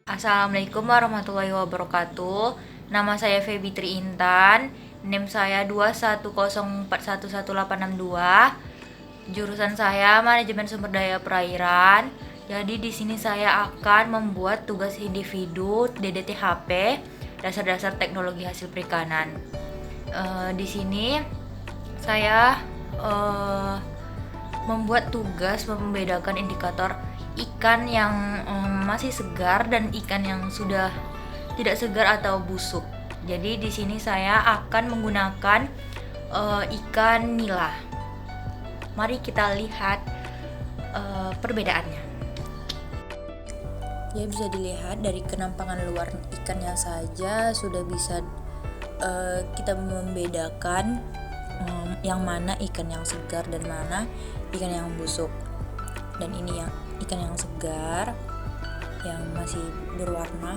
Assalamualaikum warahmatullahi wabarakatuh. Nama saya Febitri Intan. NIM saya 210411862. Jurusan saya Manajemen Sumber Daya Perairan. Jadi di sini saya akan membuat tugas individu DDTHP, dasar-dasar teknologi hasil perikanan. Di sini saya membuat tugas membedakan indikator ikan yang masih segar dan ikan yang sudah tidak segar atau busuk. Jadi di sini saya akan menggunakan ikan nila. Mari kita lihat perbedaannya. Ya, bisa dilihat dari kenampangan luar ikannya saja sudah bisa kita membedakan yang mana ikan yang segar dan mana ikan yang busuk. Dan ini yang ikan yang segar, yang masih berwarna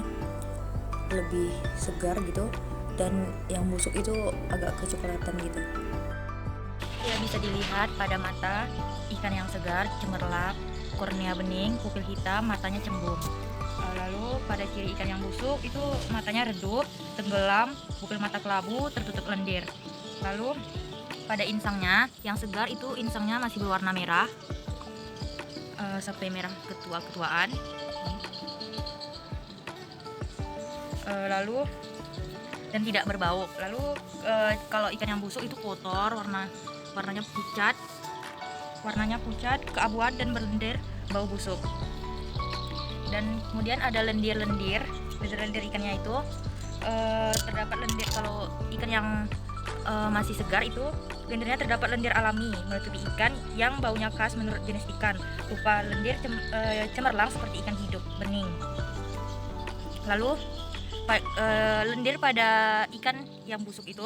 lebih segar gitu, dan yang busuk itu agak kecoklatan gitu. Ya, bisa dilihat pada mata ikan yang segar cemerlap, kornea bening, pupil hitam, matanya cembung. Lalu pada ciri ikan yang busuk itu matanya redup, tenggelam, pupil mata kelabu, tertutup lendir. Lalu pada insangnya yang segar itu insangnya masih berwarna merah, sampai merah ketua-ketuaan. Lalu dan tidak berbau. Lalu kalau ikan yang busuk itu kotor, warnanya pucat, keabuan dan berlendir, bau busuk. Dan kemudian ada lendir ikannya itu terdapat lendir. Kalau ikan yang masih segar itu lendirnya terdapat lendir alami menutupi ikan yang baunya khas menurut jenis ikan, rupa lendir cemerlang seperti ikan hidup bening. Lalu lendir pada ikan yang busuk itu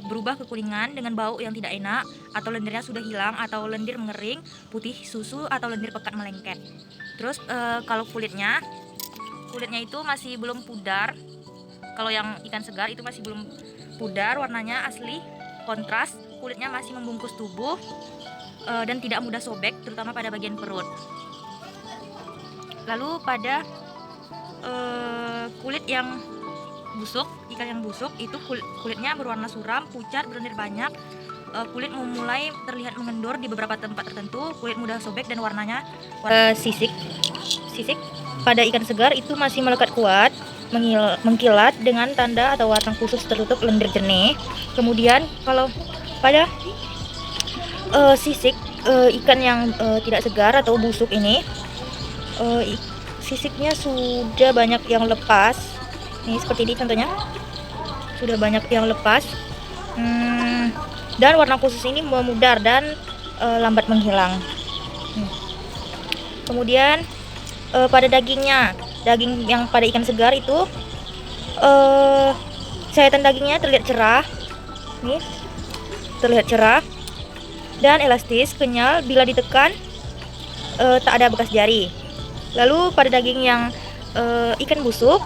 berubah kekuningan dengan bau yang tidak enak, atau lendirnya sudah hilang, atau lendir mengering, putih susu, atau lendir pekat melengket. Terus kalau kulitnya itu masih belum pudar. Kalau yang ikan segar itu masih belum pudar, warnanya asli, kontras, kulitnya masih membungkus tubuh dan tidak mudah sobek, terutama pada bagian perut. Lalu pada kulit yang busuk, ikan yang busuk itu kulitnya berwarna suram, pucat, berlendir banyak. Kulit mulai terlihat mengendur di beberapa tempat tertentu, kulit mudah sobek dan warnanya sisik. Pada ikan segar itu masih melekat kuat, mengkilat dengan tanda atau warna khusus tertutup lendir jernih. Kemudian kalau pada sisik ikan yang tidak segar atau busuk ini, sisiknya sudah banyak yang lepas. Ini seperti ini contohnya, sudah banyak yang lepas, dan warna khusus ini memudar dan lambat menghilang. Kemudian pada daging yang pada ikan segar itu sayatan dagingnya terlihat cerah, nih terlihat cerah dan elastis, kenyal, bila ditekan tak ada bekas jari. Lalu pada daging yang ikan busuk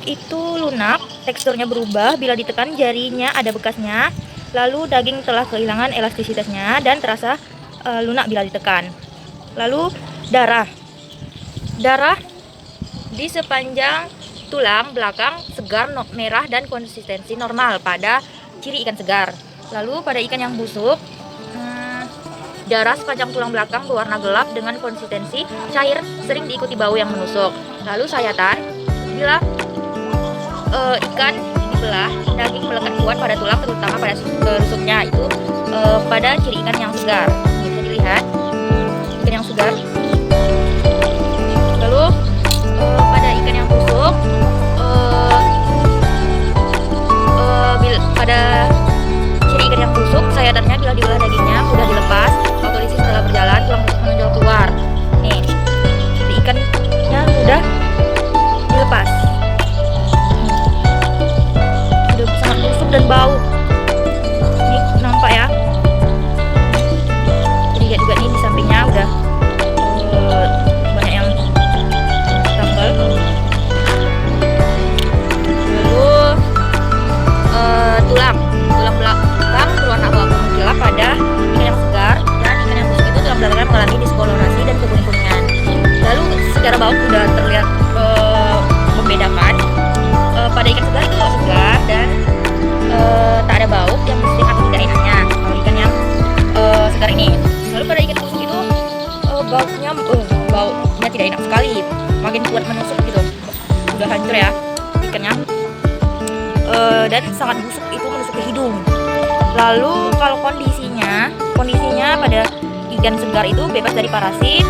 itu lunak, teksturnya berubah, bila ditekan jarinya ada bekasnya. Lalu daging telah kehilangan elastisitasnya dan terasa lunak bila ditekan. Lalu darah di sepanjang tulang belakang segar, merah dan konsistensi normal pada ciri ikan segar. Lalu pada ikan yang busuk, darah sepanjang tulang belakang berwarna gelap dengan konsistensi cair, sering diikuti bau yang menusuk. Lalu sayatan, bila ikan dibelah, daging melekat kuat pada tulang, terutama pada rusuknya itu pada ciri ikan yang segar. Bisa dilihat ikan yang segar. Lalu pada ikan yang busuk, pada ciri ikan yang busuk, sayatannya bila dibelah dagingnya mudah dilepas, autolisis setelah berjalan, tulang rusuk menonjol keluar. Nih, ciri ikannya mudah dilepas. Udah sangat busuk dan bau. Ini nampak ya. Jadi lihat juga nih di sampingnya udah banyak yang tanggal. Lalu tulang belakang berwarna abu-abu mengkilap pada ikan yang segar. segar ini. Lalu pada ikan busuk itu baunya tidak enak sekali, makin kuat menusuk gitu. Udah hancur ya ikannya. Dan sangat busuk itu menusuk ke hidung. Lalu kalau kondisinya pada ikan segar itu bebas dari parasit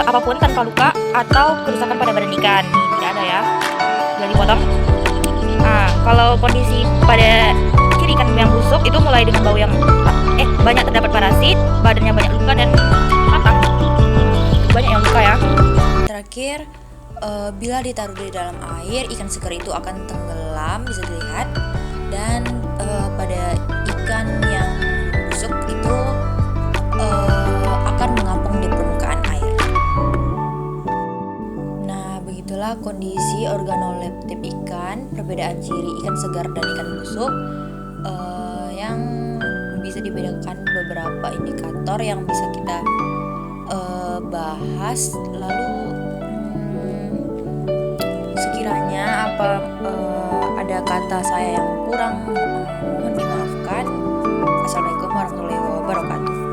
apapun tanpa luka atau kerusakan pada badan ikan. Nih, tidak ada ya, sudah dipotong. Nah, kalau kondisi pada ciri ikan yang busuk itu mulai dengan bau yang banyak terdapat parasit, badannya banyak luka dan patah. Banyak yang luka ya. Terakhir, bila ditaruh di dalam air, ikan segar itu akan tenggelam, bisa dilihat. Dan pada ikan yang busuk itu akan mengapung di permukaan air. Nah, begitulah kondisi organoleptik ikan, perbedaan ciri ikan segar dan ikan busuk yang bisa dibedakan beberapa indikator yang bisa kita bahas. Lalu sekiranya ada kata saya yang kurang, mohon dimaafkan. Assalamualaikum warahmatullahi wabarakatuh.